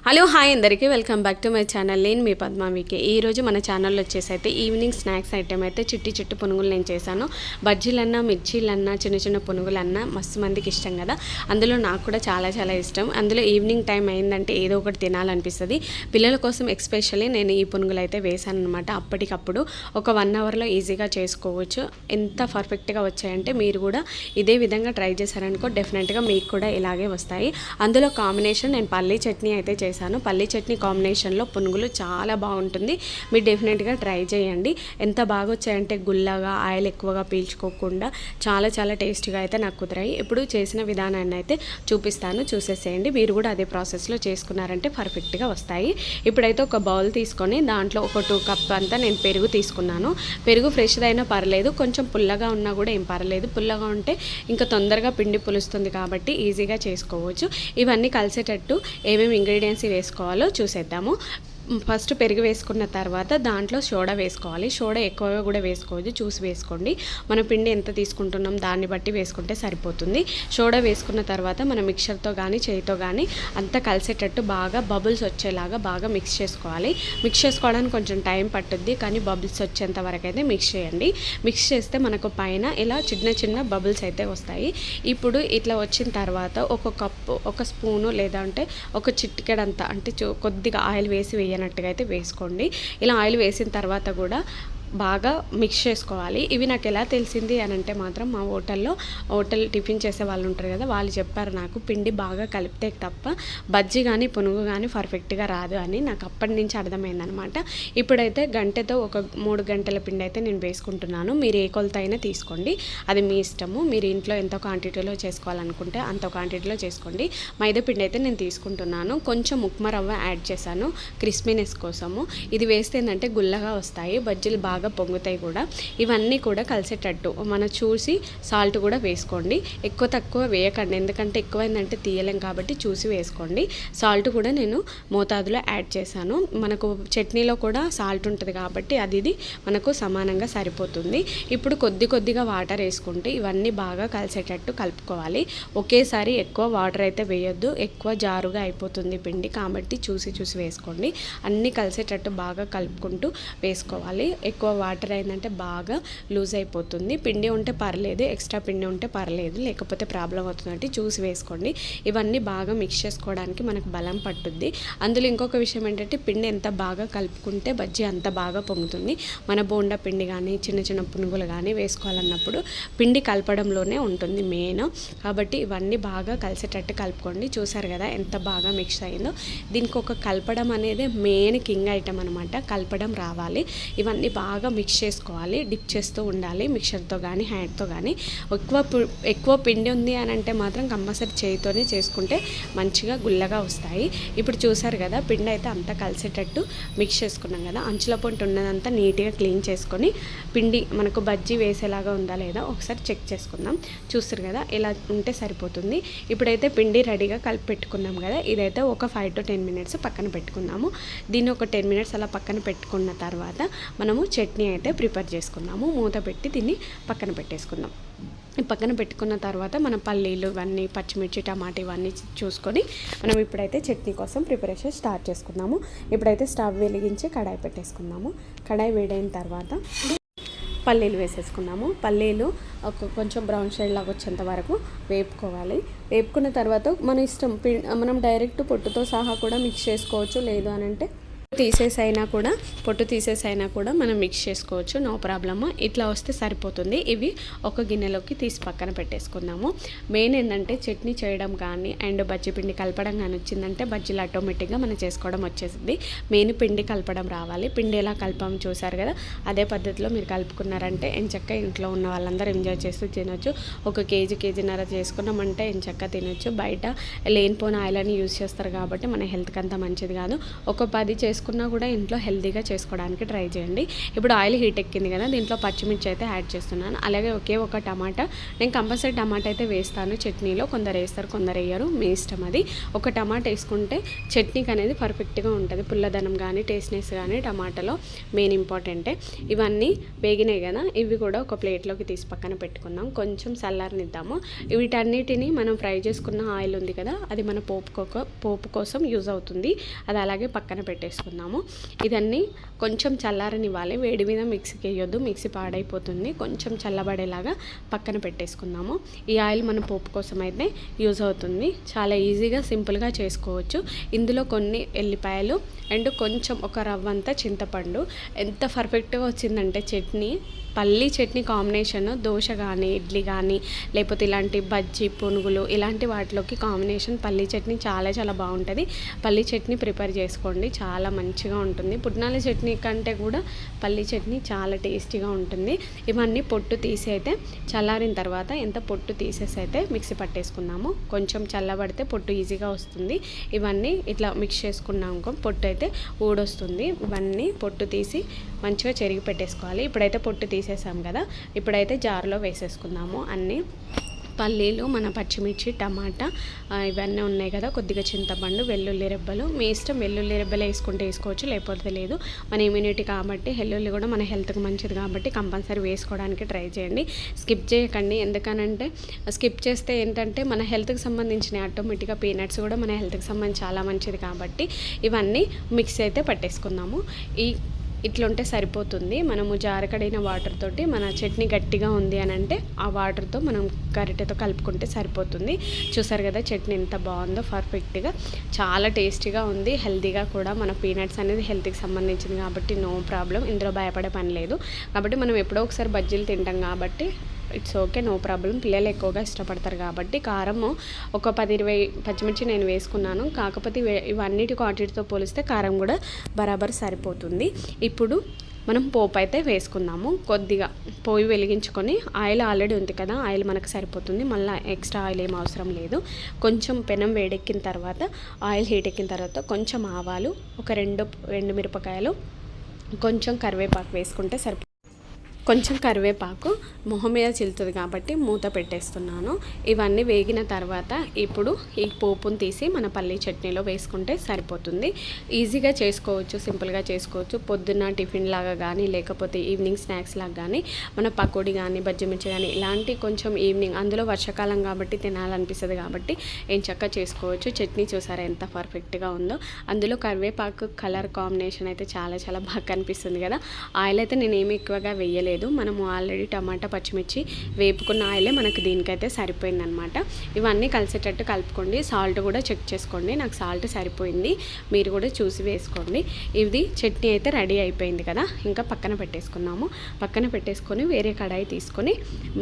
Hello hi అందరికీ welcome back to my channel. నేను మీ పద్మావికే. ఈరోజు మన ఛానల్లో వచ్చేసి అయితే ఈవినింగ్ స్నాక్స్ ఐటెం అయితే చిట్టి పునుగులు నేను చేశాను. బజ్జీలన్నా మిర్చీలన్నా చిన్న పునుగులన్నా మస్తు మందికి ఇష్టం కదా. అందులో నాకు కూడా చాలా ఇష్టం. అందులో ఈవినింగ్ టైం అయిందంటే ఏదో ఒకటి తినాలనిపిస్తుంది. పిల్లల కోసం ఎక్స్పెషల్లీ నేను ఈ పునుగులు అయితే వేసాను అనమాట. అప్పటికప్పుడు ఒక 1 అవర్లో ఈజీగా చేసుకోవచ్చు. ఎంత పర్ఫెక్ట్గా వచ్చాయంటే మీరు కూడా ఇదే విధంగా ట్రై చేశారనుకో డెఫినెట్గా మీకు కూడా ఇలాగే వస్తాయి. అందులో కాంబినేషన్ నేను పల్లీ చట్నీ అయితే చేశాను. పల్లీ చట్నీ కాంబినేషన్లో పునుగులు చాలా బాగుంటుంది. మీరు డెఫినెట్గా ట్రై చేయండి. ఎంత బాగా వచ్చాయంటే గుల్లగా ఆయిల్ ఎక్కువగా పీల్చుకోకుండా చాలా టేస్టీగా అయితే నాకు కుదిరాయి. ఇప్పుడు చేసిన విధానాన్ని అయితే చూపిస్తాను, చూసేసేయండి. మీరు కూడా అదే ప్రాసెస్లో చేసుకున్నారంటే పర్ఫెక్ట్గా వస్తాయి. ఇప్పుడైతే ఒక బౌల్ తీసుకొని దాంట్లో ఒక 2 కప్ అంతా నేను పెరుగు తీసుకున్నాను. పెరుగు ఫ్రెష్ది అయినా పర్లేదు, కొంచెం పుల్లగా ఉన్నా కూడా ఏం పర్లేదు. పుల్లగా ఉంటే ఇంకా తొందరగా పిండి పులుస్తుంది కాబట్టి ఈజీగా చేసుకోవచ్చు. ఇవన్నీ కలిసేటట్టు ఏమేమి ఇంగ్రీడియంట్స్ వేసుకోవాలో చూసేద్దాము. ఫస్ట్ పెరుగు వేసుకున్న తర్వాత దాంట్లో సోడా వేసుకోవాలి. సోడా ఎక్కువగా కూడా వేసుకోవద్దు, చూసి వేసుకోండి. మన పిండి ఎంత తీసుకుంటున్నాం దాన్ని బట్టి వేసుకుంటే సరిపోతుంది. సోడా వేసుకున్న తర్వాత మనం మిక్సర్తో కానీ చేయితో కానీ అంతా కలిసేటట్టు బాగా బబుల్స్ వచ్చేలాగా బాగా మిక్స్ చేసుకోవాలి. మిక్స్ చేసుకోవడానికి కొంచెం టైం పట్టుద్ది, కానీ బబుల్స్ వచ్చేంత వరకు అయితే మిక్స్ చేయండి. మిక్స్ చేస్తే మనకు పైన ఇలా చిన్న బబుల్స్ అయితే వస్తాయి. ఇప్పుడు ఇట్లా వచ్చిన తర్వాత ఒక కప్పు, ఒక స్పూను లేదంటే ఒక చిటికెడంతా అంటే కొద్దిగా ఆయిల్ వేసి వేయనట్టుగా అయితే వేసుకోండి. ఇలా ఆయిల్ వేసిన తర్వాత కూడా బాగా మిక్స్ చేసుకోవాలి. ఇవి నాకు ఎలా తెలిసింది అని అంటే మాత్రం మా హోటల్ టిఫిన్ చేసే వాళ్ళు ఉంటారు కదా, వాళ్ళు చెప్పారు నాకు పిండి బాగా కలిపితే తప్ప బజ్జీ కానీ పునుగు కానీ పర్ఫెక్ట్గా రాదు అని. నాకు అప్పటి నుంచి అర్థమైందనమాట. ఇప్పుడైతే గంటతో ఒక 3 గంటల పిండి అయితే నేను వేసుకుంటున్నాను. మీరు ఏ కొలత అయినా తీసుకోండి, అది మీ ఇష్టము. మీరు ఇంట్లో ఎంత క్వాంటిటీలో చేసుకోవాలనుకుంటే అంత క్వాంటిటీలో చేసుకోండి. మైదా పిండి అయితే నేను తీసుకుంటున్నాను. కొంచెం ఉప్మా రవ్వ యాడ్ చేశాను క్రిస్పీనెస్ కోసము. ఇది వేస్తే ఏంటంటే గుల్లగా వస్తాయి, బజ్జీలు బాగా పొంగుతాయి కూడా. ఇవన్నీ కూడా కలిసేటట్టు మనం చూసి సాల్ట్ కూడా వేసుకోండి. ఎక్కువ తక్కువ వేయకండి, ఎందుకంటే ఎక్కువైందంటే తీయలేం కాబట్టి చూసి వేసుకోండి. సాల్ట్ కూడా నేను మోతాదులో యాడ్ చేశాను. మనకు చట్నీలో కూడా సాల్ట్ ఉంటుంది కాబట్టి అది మనకు సమానంగా సరిపోతుంది. ఇప్పుడు కొద్దిగా వాటర్ వేసుకుంటే ఇవన్నీ బాగా కలిసేటట్టు కలుపుకోవాలి. ఒకేసారి ఎక్కువ వాటర్ అయితే వేయొద్దు, ఎక్కువ జారుగా అయిపోతుంది పిండి కాబట్టి చూసి వేసుకోండి. అన్నీ కలిసేటట్టు బాగా కలుపుకుంటూ వేసుకోవాలి. ఎక్కువ వాటర్ అయిందంటే బాగా లూజ్ అయిపోతుంది. పిండి ఉంటే పర్లేదు, ఎక్స్ట్రా పిండి ఉంటే పర్లేదు, లేకపోతే ప్రాబ్లం అవుతుందంటే చూసి వేసుకోండి. ఇవన్నీ బాగా మిక్స్ చేసుకోవడానికి మనకు బలం పట్టుద్ది. అందులో ఇంకొక విషయం ఏంటంటే పిండి ఎంత బాగా కలుపుకుంటే బజ్జీ అంత బాగా పొంగుతుంది. మన బోండా పిండి కానీ చిన్న పునుగులు కానీ వేసుకోవాలన్నప్పుడు పిండి కలపడంలోనే ఉంటుంది మెయిన్. కాబట్టి ఇవన్నీ బాగా కలిసేటట్టు కలుపుకోండి. చూసారు కదా ఎంత బాగా మిక్స్ అయిందో. దీనికి ఒక కలపడం అనేది మెయిన్ కింగ్ ఐటమ్ అనమాట. కలపడం రావాలి. ఇవన్నీ బాగా మిక్స్ చేసుకోవాలి, డిప్ చేస్తూ ఉండాలి మిక్సర్తో కానీ హ్యాండ్తో కానీ. ఎక్కువ పిండి ఉంది అని అంటే మాత్రం కంపల్సరీ చేయితోనే చేసుకుంటే మంచిగా గుల్లగా వస్తాయి. ఇప్పుడు చూసారు కదా పిండి అయితే అంతా కలిసేటట్టు మిక్స్ చేసుకున్నాం కదా. అంచుల పొంటి ఉన్నదంతా నీట్గా క్లీన్ చేసుకొని పిండి మనకు బజ్జీ వేసేలాగా ఉందా లేదా ఒకసారి చెక్ చేసుకుందాం. చూస్తారు కదా ఇలా ఉంటే సరిపోతుంది. ఇప్పుడైతే పిండి రెడీగా కలిపి పెట్టుకున్నాం కదా, ఇదైతే ఒక 5 to 10 minutes పక్కన పెట్టుకుందాము. దీన్ని ఒక 10 minutes అలా పక్కన పెట్టుకున్న తర్వాత మనము చట్నీ అయితే ప్రిపేర్ చేసుకుందాము. మూత పెట్టి దీన్ని పక్కన పెట్టేసుకుందాం. పక్కన పెట్టుకున్న తర్వాత మన పల్లీలు ఇవన్నీ పచ్చిమిర్చి టమాటా ఇవన్నీ చూసుకొని మనం ఇప్పుడైతే చట్నీ కోసం ప్రిపరేషన్ స్టార్ట్ చేసుకుందాము. ఇప్పుడైతే స్టవ్ వెలిగించి కడాయి పెట్టేసుకుందాము. కడాయి వేడైన తర్వాత పల్లీలు వేసేసుకున్నాము. పల్లీలు కొంచెం బ్రౌన్ షేడ్ లాగా వచ్చేంత వరకు వేపుకోవాలి. వేపుకున్న తర్వాత మన ఇష్టం, మనం డైరెక్ట్ పొట్టుతో సహా కూడా మిక్స్ చేసుకోవచ్చు. లేదు అని అంటే పొట్టు తీసేసైనా కూడా మనం మిక్స్ చేసుకోవచ్చు, నో ప్రాబ్లమ్. ఇట్లా వస్తే సరిపోతుంది. ఇవి ఒక గిన్నెలోకి తీసి పక్కన పెట్టేసుకుందాము. మెయిన్ ఏంటంటే చట్నీ చేయడం కానీ అండ్ బజ్జీ పిండి కలపడం కానీ వచ్చిందంటే బజ్జీలు ఆటోమేటిక్గా మనం చేసుకోవడం వచ్చేసింది. మెయిన్ పిండి కలపడం రావాలి. పిండి ఎలా కలపడం చూసారు కదా, అదే పద్ధతిలో మీరు కలుపుకున్నారంటే ఎంచక్క ఇంట్లో ఉన్న వాళ్ళందరూ ఎంజాయ్ చేస్తూ తినొచ్చు. ఒక కేజీన్నర చేసుకున్నామంటే ఎంచక్క తినొచ్చు. బయట లేనిపోయిన ఆయిల్ అని యూజ్ చేస్తారు కాబట్టి మన హెల్త్కి అంత మంచిది కాదు. ఒక 10 చేసుకున్నాం చేసుకున్నా కూడా ఇంట్లో హెల్తీగా చేసుకోవడానికి ట్రై చేయండి. ఇప్పుడు ఆయిల్ హీట్ ఎక్కింది కదా, దీంట్లో పచ్చిమిర్చి అయితే యాడ్ చేస్తున్నాను. అలాగే ఒకే ఒక టమాటా, నేను కంపల్సరీ టమాటా అయితే వేస్తాను చట్నీలో. కొందరు వేస్తారు, కొందరు వేయరు, మీ ఇష్టం అది. ఒక టమాటా వేసుకుంటే చట్నీకి అనేది పర్ఫెక్ట్గా ఉంటుంది. పుల్లదనం కానీ టేస్ట్నెస్ కానీ టమాటాలో మెయిన్ ఇంపార్టెంటే. ఇవన్నీ వేగినాయి కదా, ఇవి కూడా ఒక ప్లేట్లోకి తీసి పక్కన పెట్టుకుందాం. కొంచెం చల్లారనిద్దాము. వీటన్నిటిని మనం ఫ్రై చేసుకున్న ఆయిల్ ఉంది కదా, అది మన పోపు కోసం యూజ్ అవుతుంది. అది అలాగే పక్కన పెట్టేసుకుందాము. ఇదన్నీ కొంచెం చల్లారనివ్వాలి. వేడి మీద మిక్సీకి వేయొద్దు, మిక్సీ పాడైపోతుంది. కొంచెం చల్లబడేలాగా పక్కన పెట్టేసుకుందాము. ఈ ఆయిల్ మన పోపు కోసం అయితే యూజ్ అవుతుంది. చాలా ఈజీగా సింపుల్గా చేసుకోవచ్చు. ఇందులో కొన్ని ఎల్లిపాయలు అండ్ కొంచెం ఒక రవ్వంతా చింతపండు. ఎంత పర్ఫెక్ట్గా వచ్చిందంటే చట్నీ, పల్లీ చట్నీ కాంబినేషన్ దోశ కానీ ఇడ్లీ కానీ లేకపోతే ఇలాంటి బజ్జీ పునుగులు ఇలాంటి వాటిలోకి కాంబినేషన్ పల్లీ చట్నీ చాలా చాలా బాగుంటుంది. పల్లీ చట్నీ ప్రిపేర్ చేసుకోండి, చాలా మంచిగా ఉంటుంది. పుట్నాల చట్నీ కంటే కూడా పల్లీ చట్నీ చాలా టేస్టీగా ఉంటుంది. ఇవన్నీ పొట్టు తీసి అయితే చల్లారిన తర్వాత ఎంత పొట్టు తీసేసి అయితే మిక్సీ పట్టేసుకుందాము. కొంచెం చల్లబడితే పొట్టు ఈజీగా వస్తుంది. ఇవన్నీ ఇట్లా మిక్స్ చేసుకున్నాక పొట్టు అయితే ఊడొస్తుంది. ఇవన్నీ పొట్టు తీసి మంచిగా చెరిగి పెట్టేసుకోవాలి. ఇప్పుడైతే పొట్టు తీసేసాం కదా, ఇప్పుడైతే జార్లో వేసేసుకుందాము. అన్నీ పల్లీలు, మన పచ్చిమిర్చి, టమాటా ఇవన్నీ ఉన్నాయి కదా, కొద్దిగా చింతపండు, వెల్లుల్లి రెబ్బలు. మీ ఇష్టం, వెల్లుల్లి రెబ్బలు వేసుకుంటే వేసుకోవచ్చు, లేకపోతే లేదు. మన ఇమ్యూనిటీ కాబట్టి వెల్లుల్లి కూడా మన హెల్త్కి మంచిది కాబట్టి కంపల్సరీ వేసుకోవడానికి ట్రై చేయండి. స్కిప్ చేయకండి. ఎందుకనంటే స్కిప్ చేస్తే ఏంటంటే మన హెల్త్కి సంబంధించిన ఆటోమేటిక్గా పీనట్స్ కూడా మన హెల్త్కి సంబంధించి చాలా మంచిది కాబట్టి ఇవన్నీ మిక్స్ అయితే పట్టేసుకుందాము. ఇట్లుంటే సరిపోతుంది. మనము జారకడిన వాటర్ తోటి మన చట్నీ గట్టిగా ఉంది అని అంటే ఆ వాటర్తో మనం గరిటెతో కలుపుకుంటే సరిపోతుంది. చూసారు కదా చట్నీ ఎంత బాగుందో, పర్ఫెక్ట్గా చాలా టేస్టీగా ఉంది. హెల్తీగా కూడా, మన పీనట్స్ అనేది హెల్త్కి సంబంధించింది కాబట్టి నో ప్రాబ్లం, ఇందులో భయపడే పని లేదు. కాబట్టి మనం ఎప్పుడో ఒకసారి బజ్జీలు తింటాం కాబట్టి ఇట్స్ ఓకే, నో ప్రాబ్లం. పిల్లలు ఎక్కువగా ఇష్టపడతారు కాబట్టి కారము ఒక 10-20 పచ్చిమిర్చి నేను వేసుకున్నాను. కాకపోతే ఇవన్నిటి క్వాంటిటీతో పోలిస్తే కారం కూడా బరాబర్ సరిపోతుంది. ఇప్పుడు మనం పోపు అయితే వేసుకుందాము. కొద్దిగా పొయ్యి వెలిగించుకొని, ఆయిల్ ఆల్రెడీ ఉంది కదా, ఆయిల్ మనకు సరిపోతుంది. మళ్ళీ ఎక్స్ట్రా ఆయిల్ ఏం అవసరం లేదు. కొంచెం పెనం వేడెక్కిన తర్వాత, ఆయిల్ హీట్ ఎక్కిన తర్వాత కొంచెం ఆవాలు, ఒక 2 మిరపకాయలు, కొంచెం కరివేపాకు వేసుకుంటే సరిపోతుంది. కొంచెం కరివేపాకు మొహం మీద చిలుతుంది కాబట్టి మూత పెట్టేస్తున్నాను. ఇవన్నీ వేగిన తర్వాత ఇప్పుడు ఈ పోపును తీసి మన పల్లీ చట్నీలో వేసుకుంటే సరిపోతుంది. ఈజీగా చేసుకోవచ్చు, సింపుల్గా చేసుకోవచ్చు. పొద్దున్న టిఫిన్ లాగా కానీ లేకపోతే ఈవినింగ్ స్నాక్స్ లాగా కానీ, మన పకోడీ కానీ బజ్జీ మిర్చి కానీ ఇలాంటి కొంచెం ఈవినింగ్, అందులో వర్షాకాలం కాబట్టి తినాలనిపిస్తుంది కాబట్టి ఏం చక్కగా చేసుకోవచ్చు. చట్నీ చూసారా ఎంత పర్ఫెక్ట్గా ఉందో. అందులో కరివేపాకు కలర్ కాంబినేషన్ అయితే చాలా చాలా బాగా కనిపిస్తుంది కదా. ఆయిల్ అయితే నేను ఏమి ఎక్కువగా వేయలేదు. మనము ఆల్రెడీ టమాటా పచ్చిమిర్చి వేపుకున్న ఆయిలే మనకు దీనికైతే సరిపోయిందనమాట. ఇవన్నీ కలిసేటట్టు కలుపుకోండి. సాల్ట్ కూడా చెక్ చేసుకోండి. నాకు సాల్ట్ సరిపోయింది, మీరు కూడా చూసి వేసుకోండి. ఇది చట్నీ అయితే రెడీ అయిపోయింది కదా, ఇంకా పక్కన పెట్టేసుకున్నాము. పక్కన పెట్టేసుకొని వేరే కడాయి తీసుకొని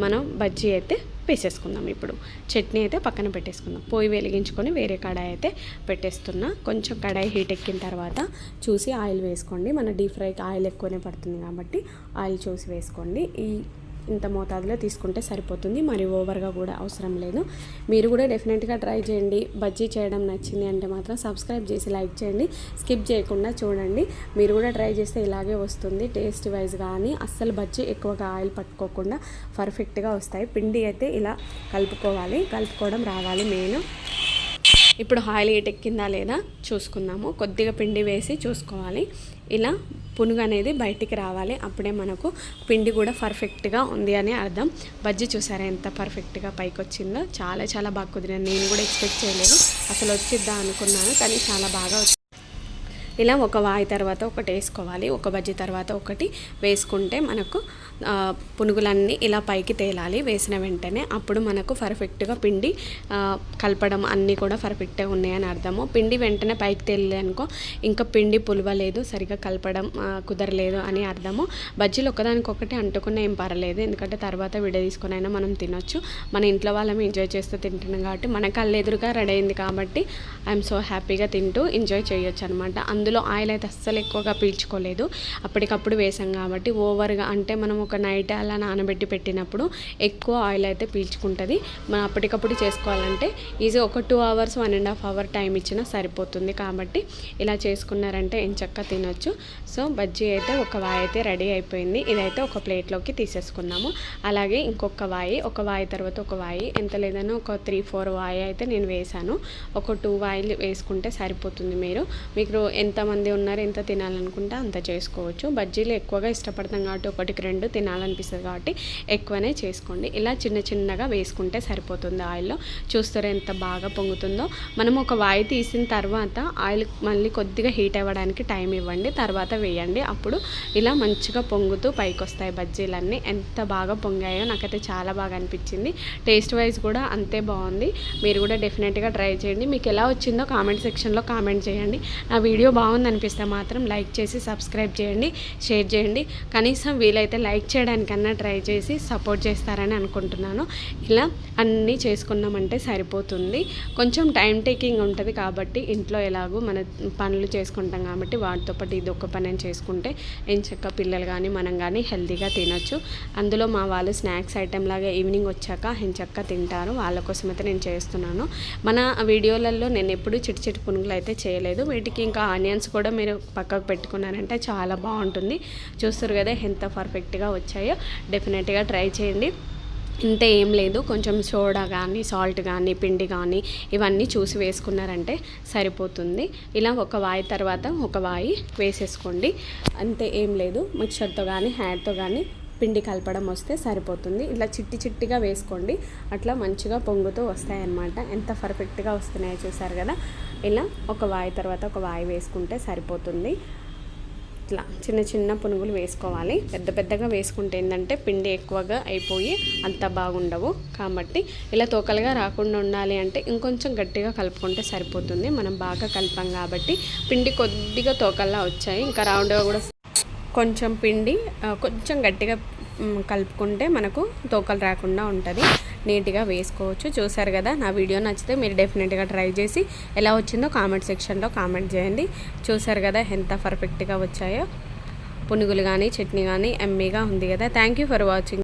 మనం బజ్జీ అయితే వేసేసుకుందాం. ఇప్పుడు చట్నీ అయితే పక్కన పెట్టేసుకుందాం. పొయ్యి వెలిగించుకొని వేరే కడాయి అయితే పెట్టేస్తున్నా. కొంచెం కడాయి హీట్ ఎక్కిన తర్వాత చూసి ఆయిల్ వేసుకోండి. మన డీప్ ఫ్రైకి ఆయిల్ ఎక్కువనే పడుతుంది కాబట్టి ఆయిల్ చూసి వేసుకోండి. ఇంత మోతాదులో తీసుకుంటే సరిపోతుంది, మరి ఓవర్గా కూడా అవసరం లేదు. మీరు కూడా డెఫినెట్గా ట్రై చేయండి. బజ్జీ చేయడం నచ్చింది అంటే మాత్రం సబ్స్క్రైబ్ చేసి లైక్ చేయండి, స్కిప్ చేయకుండా చూడండి. మీరు కూడా ట్రై చేస్తే ఇలాగే వస్తుంది. టేస్ట్ వైజ్ కానీ అస్సలు బజ్జీ ఎక్కువగా ఆయిల్ పట్టుకోకుండా పర్ఫెక్ట్గా వస్తాయి. పిండి అయితే ఇలా కలుపుకోవాలి, కలుపుకోవడం రావాలి మెయిన్. ఇప్పుడు ఆయిల్ హీట్ ఎక్కిందా లేదా చూసుకుందాము. కొద్దిగా పిండి వేసి చూసుకోవాలి. ఇలా పునుగు అనేది బయటికి రావాలి, అప్పుడే మనకు పిండి కూడా పర్ఫెక్ట్గా ఉంది అని అర్థం. బజ్జీ చూసారా ఎంత పర్ఫెక్ట్గా పైకి వచ్చిందో, చాలా చాలా బాగా కుదిరింది. నేను కూడా ఎక్స్పెక్ట్ చేయలేదు, అసలు వచ్చిద్దా అనుకున్నాను, కానీ చాలా బాగా వచ్చింది. ఇలా ఒక వాయి తర్వాత ఒకటి వేసుకోవాలి, ఒక బజ్జీ తర్వాత ఒకటి వేసుకుంటే మనకు పునుగులన్నీ ఇలా పైకి తేలాలి వేసిన వెంటనే. అప్పుడు మనకు పర్ఫెక్ట్గా పిండి కలపడం అన్నీ కూడా పర్ఫెక్ట్గా ఉన్నాయని అర్థము. పిండి వెంటనే పైకి తేలే అనుకో, ఇంకా పిండి పులవలేదు, సరిగా కలపడం కుదరలేదు అని అర్థము. బజ్జీలు ఒకదానికొకటి అంటుకున్న ఏం పర్లేదు, ఎందుకంటే తర్వాత విడ తీసుకొని అయినా మనం తినొచ్చు. మన ఇంట్లో వాళ్ళం ఎంజాయ్ చేస్తూ తింటున్నాం కాబట్టి, మన కళ్ళు ఎదురుగా రెడీ అయింది కాబట్టి ఐఎమ్ సో హ్యాపీగా తింటూ ఎంజాయ్ చేయొచ్చు అనమాట. అందులో ఆయిల్ అయితే అస్సలు ఎక్కువగా పీల్చుకోలేదు. అప్పటికప్పుడు వేసాం కాబట్టి ఓవర్గా అంటే మనం ఒక నైట్ అలా నానబెట్టి పెట్టినప్పుడు ఎక్కువ ఆయిల్ అయితే పీల్చుకుంటుంది. మనం అప్పటికప్పుడు చేసుకోవాలంటే ఈజీ ఒక 2 hours 1.5 hour టైం ఇచ్చినా సరిపోతుంది. కాబట్టి ఇలా చేసుకున్నారంటే ఎంచక్కా తినొచ్చు. సో బజ్జీ అయితే ఒక వాయి అయితే రెడీ అయిపోయింది. ఇదైతే ఒక ప్లేట్లోకి తీసేసుకున్నాము. అలాగే ఇంకొక వాయి తర్వాత ఒక వాయి ఎంత లేదన్నా ఒక 3-4 వాయి అయితే నేను వేసాను. ఒక 2 వాయిలు వేసుకుంటే సరిపోతుంది. మీకు ఎంతమంది ఉన్నారు ఎంత తినాలనుకుంటే అంత చేసుకోవచ్చు. బజ్జీలు ఎక్కువగా ఇష్టపడతాం కాబట్టి 1-2 తినాలనిపిస్తుంది కాబట్టి ఎక్కువనే చేసుకోండి. ఇలా చిన్న చిన్నగా వేసుకుంటే సరిపోతుంది. ఆయిల్లో చూస్తారా ఎంత బాగా పొంగుతుందో. మనం ఒక వాయి తీసిన తర్వాత ఆయిల్ మళ్ళీ కొద్దిగా హీట్ అవ్వడానికి టైం ఇవ్వండి, తర్వాత వేయండి. అప్పుడు ఇలా మంచిగా పొంగుతూ పైకి వస్తాయి బజ్జీలన్నీ. ఎంత బాగా పొంగాయో నాకైతే చాలా బాగా అనిపించింది. టేస్ట్ వైజ్ కూడా అంతే బాగుంది. మీరు కూడా డెఫినెట్గా ట్రై చేయండి. మీకు ఎలా వచ్చిందో కామెంట్ సెక్షన్లో కామెంట్ చేయండి. నా వీడియో బాగుంది అనిపిస్తే మాత్రం లైక్ చేసి సబ్స్క్రైబ్ చేయండి, షేర్ చేయండి. కనీసం వీలైతే లైక్ చేయడానికన్నా ట్రై చేసి సపోర్ట్ చేస్తారని అనుకుంటున్నాను. ఇలా అన్నీ చేసుకున్నామంటే సరిపోతుంది. కొంచెం టైం టేకింగ్ ఉంటుంది కాబట్టి ఇంట్లో ఎలాగో మన పనులు చేసుకుంటాం కాబట్టి వాటితో పాటు ఇది ఒక పని చేసుకుంటే ఎంచక్క పిల్లలు కానీ మనం కానీ హెల్తీగా తినొచ్చు. అందులో మా వాళ్ళు స్నాక్స్ ఐటెం లాగా ఈవినింగ్ వచ్చాక ఎంచక్క తింటారు. వాళ్ళ కోసం అయితే నేను చేస్తున్నాను. మన వీడియోలలో నేను ఎప్పుడు చిట్టి పునుగులు అయితే చేయలేదు. వీటికి ఇంకా ఆనియన్స్ కూడా మీరు పక్కకు పెట్టుకున్నారంటే చాలా బాగుంటుంది. చూస్తారు కదా ఎంత పర్ఫెక్ట్గా వచ్చాయో. డెఫినెట్గా ట్రై చేయండి. ఇంత ఏం లేదు, కొంచెం సోడా కానీ సాల్ట్ కానీ పిండి కానీ ఇవన్నీ చూసి వేసుకున్నారంటే సరిపోతుంది. ఇలా ఒక వాయి తర్వాత ఒక వాయి వేసేసుకోండి. అంతే, ఏం లేదు. మిక్చర్తో కానీ హ్యాండ్తో కానీ పిండి కలపడం వస్తే సరిపోతుంది. ఇలా చిట్టిగా వేసుకోండి. అట్లా మంచిగా పొంగుతూ వస్తాయన్నమాట. ఎంత పర్ఫెక్ట్గా వస్తున్నాయో చూసారు కదా. ఇలా ఒక వాయి తర్వాత ఒక వాయి వేసుకుంటే సరిపోతుంది. ఇట్లా చిన్న పునుగులు వేసుకోవాలి. పెద్దగా వేసుకుంటే ఏంటంటే పిండి ఎక్కువగా అయిపోయి అంత బాగుండవు. కాబట్టి ఇలా తోకలుగా రాకుండా ఉండాలి అంటే ఇంకొంచెం గట్టిగా కలుపుకుంటే సరిపోతుంది. మనం బాగా కలిపాం కాబట్టి పిండి కొద్దిగా తోకల్లా వచ్చాయి. ఇంకా రౌండ్గా కూడా కొంచెం పిండి కొంచెం గట్టిగా కలుపుకుంటే మనకు తోకలు రాకుండా ఉంటుంది. నీట్గా వేసుకోవచ్చు. చూసారు కదా. నా వీడియో నచ్చితే మీరు డెఫినెట్గా ట్రై చేసి ఎలా వచ్చిందో కామెంట్ సెక్షన్లో కామెంట్ చేయండి. చూసారు కదా ఎంత పర్ఫెక్ట్గా వచ్చాయో పునుగులు కానీ చట్నీ కానీ ఎమ్మీగా ఉంది కదా. Thank you for watching.